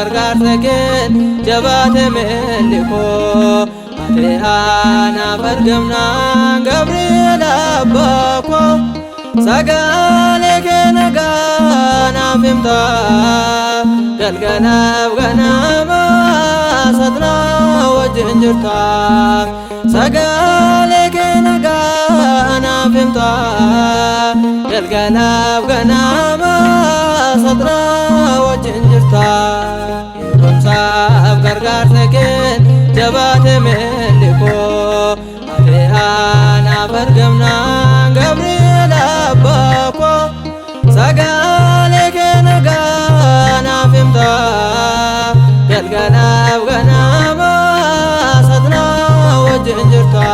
gargaarsaken jabaate meeliko ate ana bargamna Gabriel abbako sagale kenaga nafimta galganaaf ganama sadna wajjin jirta sagale kenaga nafimta galganaaf ganama sadna wajjin jirta irromsaaf gargaarsaken jabaate meeliko ate ana bargamna Gabriel abbako sagale kenaga nafimta galganaaf ganama sadna wajjin jirta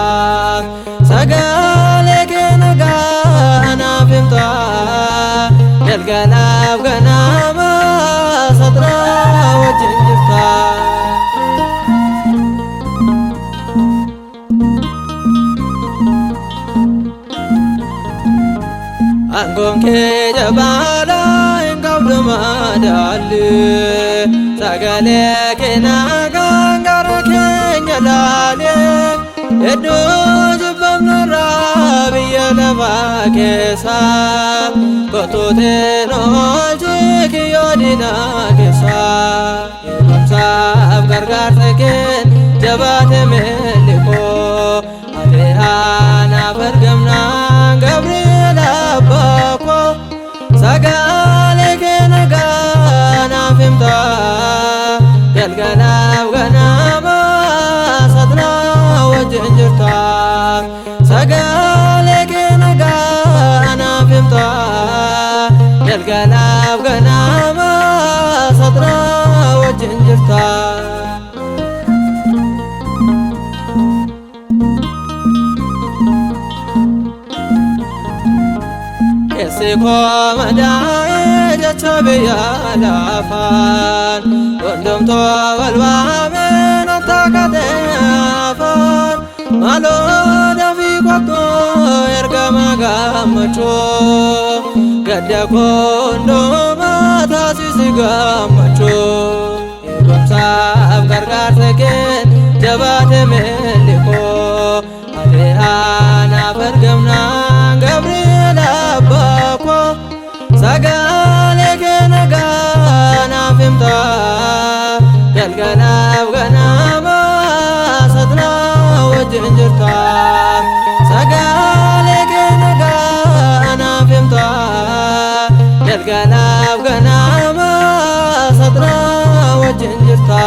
sagale kenaga nafimta galganaaf ganama sadna wajjin jirta Angonke jabala ingabdu madali sagale kenaga ngara kenya lale edo jabamna rabiya lava kesa kotote no jikiyodina kesa irromsa gargaarsaken jabaate meeliko ate ana bargamna Gabriel abbako sagale kenaga nafimta galganaaf ganama sadna wajjin jirta sagale kenaga nafimta galganaaf ganama sadna wajjin jirta Siko madae jachabe yalafan Gondom to walwamen atakate afan Malo dafi kwakto ergama gamacho Gadya kondo matasisi gamacho irromsaaf gargaarsaken jabaate meeliko ate ana bargamna Gabriel abbako sagale kenaga nafimta galganaaf ganama sadna wajjin jirta sagale kenaga nafimta galganaaf ganama sadna wajjin jirta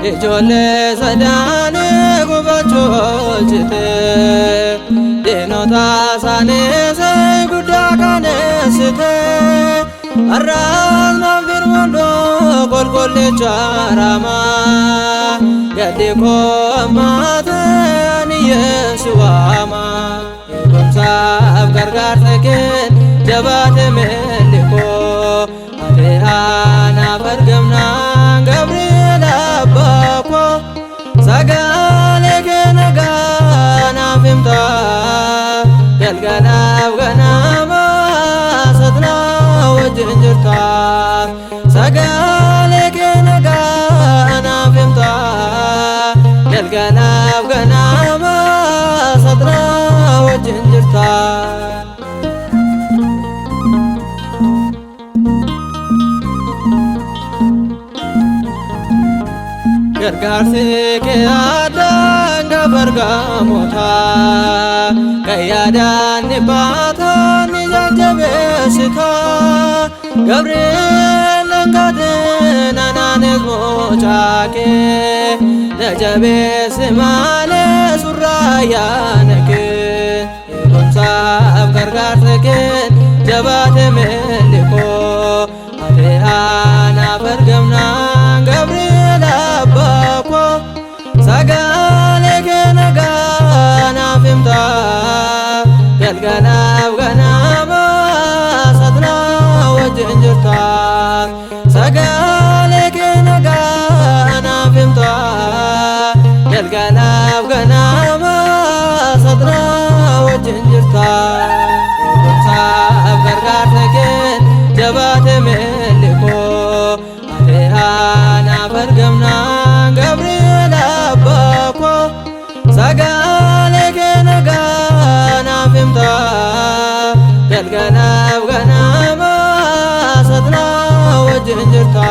Ijole sadane gubacho jite denota sane se gudakane site arras nafir mondo golgolle charama gade ko amate aniye suwama irromsaaf gargaarsaken jabaate meeliko ate ana bargamna Gabriel abbako sagale kenaga nafimta galganaaf ganama sadna wajjin jirta sagale kenaga nafimta galganaaf ganama sadna wajjin jirta gargaarsi ke adaan gabargamota kayyadaan ni baata ni jajjabeessita Gabriel ngaden anaanis mochaake jajabeessi malee surraayaanake irromsaaf gargaarsaken jabaate meeliko ate ana bargamna Gabriel abbako sagale kenaga nafimta galganaaf ganama sadna wajjin jirta sagale kenaga nafimta galganaaf ganama sadna እንጅርታ